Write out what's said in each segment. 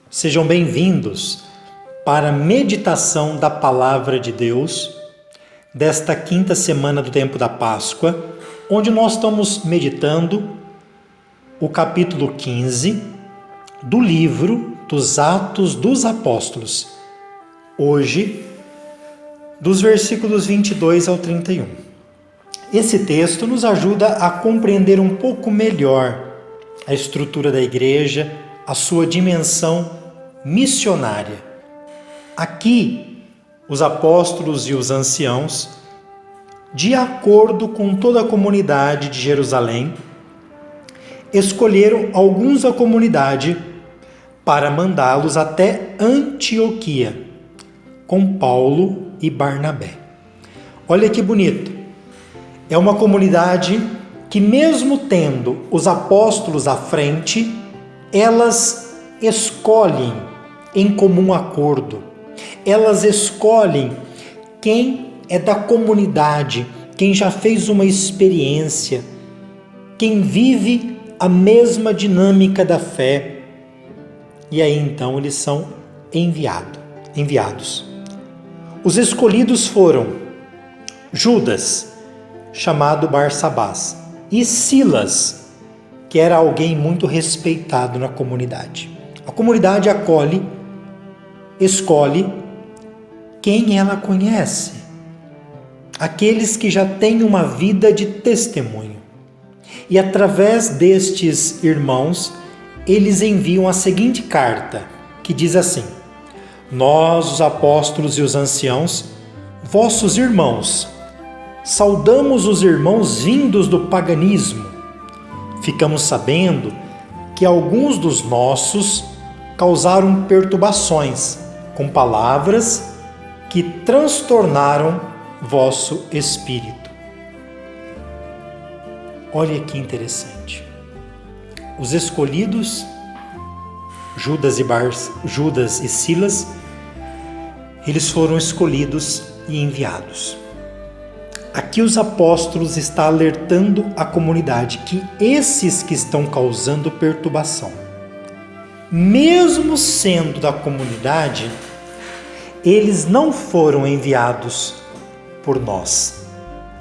Sejam bem-vindos para a meditação da Palavra de Deus desta quinta semana do tempo da Páscoa, onde nós estamos meditando o capítulo 15 do livro dos Atos dos Apóstolos. Hoje, dos versículos 22 ao 31. Esse texto nos ajuda a compreender um pouco melhor a estrutura da igreja, a sua dimensão missionária. Aqui, os apóstolos e os anciãos, de acordo com toda a comunidade de Jerusalém, escolheram alguns da comunidade para mandá-los até Antioquia, com Paulo e Barnabé. Olha que bonito! É uma comunidade que, mesmo tendo os apóstolos à frente, elas escolhem em comum acordo. Elas escolhem quem é da comunidade, quem já fez uma experiência, quem vive a mesma dinâmica da fé. E aí então eles são enviados. Os escolhidos foram Judas, chamado Barsabás, e Silas, que era alguém muito respeitado na comunidade. A comunidade escolhe quem ela conhece, aqueles que já têm uma vida de testemunho. E através destes irmãos, eles enviam a seguinte carta, que diz assim: Nós, os apóstolos e os anciãos, vossos irmãos, saudamos os irmãos vindos do paganismo. Ficamos sabendo que alguns dos nossos causaram perturbações com palavras que transtornaram vosso espírito. Olha que interessante. Os escolhidos, Judas e Silas, eles foram escolhidos e enviados. Aqui os apóstolos estão alertando a comunidade que esses que estão causando perturbação, mesmo sendo da comunidade, eles não foram enviados por nós,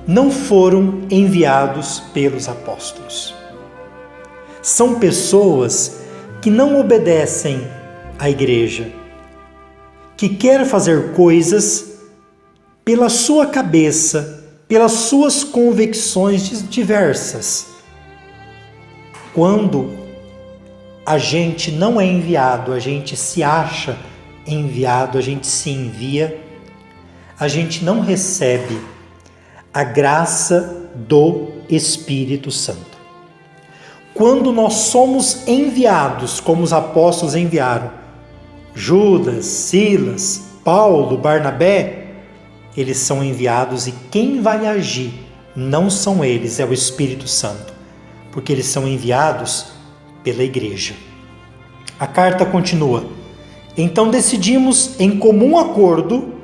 não foram enviados pelos apóstolos. São pessoas que não obedecem à igreja, que querem fazer coisas pela sua cabeça, pelas suas convicções diversas. Quando a gente não é enviado, a gente se acha enviado, a gente se envia, a gente não recebe a graça do Espírito Santo. Quando nós somos enviados, como os apóstolos enviaram, Judas, Silas, Paulo, Barnabé, eles são enviados e quem vai agir não são eles, é o Espírito Santo, porque eles são enviados pela igreja. A carta continua: Então decidimos em comum acordo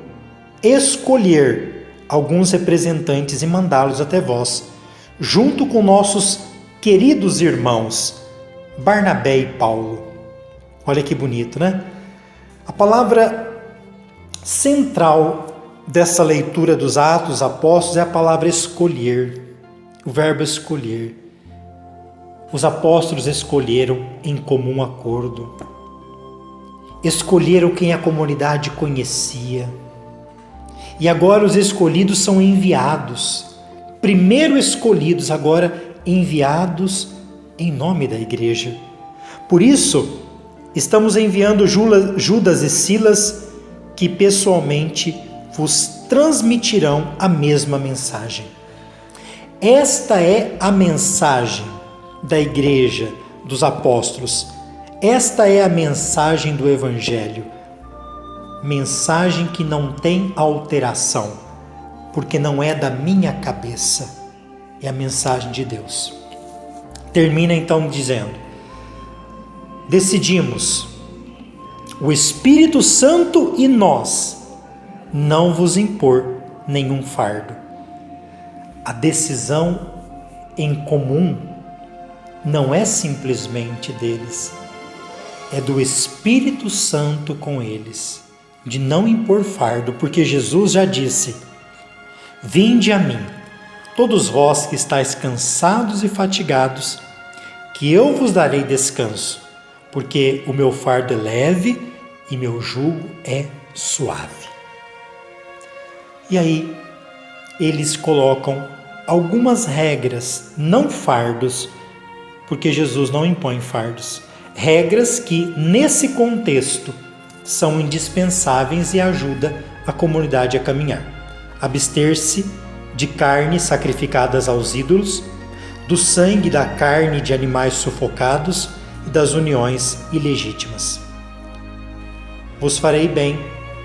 escolher alguns representantes e mandá-los até vós, junto com nossos queridos irmãos Barnabé e Paulo. Olha que bonito, né? A palavra central dessa leitura dos Atos dos Apóstolos é a palavra escolher, o verbo escolher. Os apóstolos escolheram em comum acordo, escolheram quem a comunidade conhecia, e agora os escolhidos são enviados, primeiro escolhidos, agora enviados em nome da igreja. Por isso, estamos enviando Judas e Silas, que pessoalmente vos transmitirão a mesma mensagem. Esta é a mensagem da igreja dos apóstolos. Esta é a mensagem do Evangelho. Mensagem que não tem alteração, porque não é da minha cabeça, é a mensagem de Deus. Termina então dizendo: Decidimos, o Espírito Santo e nós, não vos impor nenhum fardo. A decisão em comum não é simplesmente deles, é do Espírito Santo com eles, de não impor fardo, porque Jesus já disse: vinde a mim, todos vós que estáis cansados e fatigados, que eu vos darei descanso, porque o meu fardo é leve e meu jugo é suave. E aí, eles colocam algumas regras, não fardos, porque Jesus não impõe fardos. Regras que, nesse contexto, são indispensáveis e ajudam a comunidade a caminhar. Abster-se de carnes sacrificadas aos ídolos, do sangue da carne de animais sufocados e das uniões ilegítimas. Vos farei bem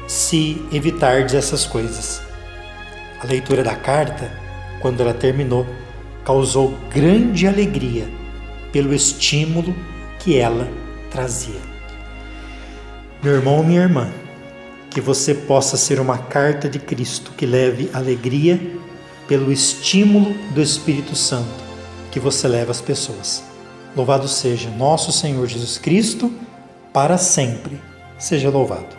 se evitardes essas coisas. A leitura da carta, quando ela terminou, causou grande alegria pelo estímulo que ela trazia. Meu irmão ou minha irmã, que você possa ser uma carta de Cristo que leve alegria pelo estímulo do Espírito Santo que você leva às pessoas. Louvado seja nosso Senhor Jesus Cristo, para sempre seja louvado.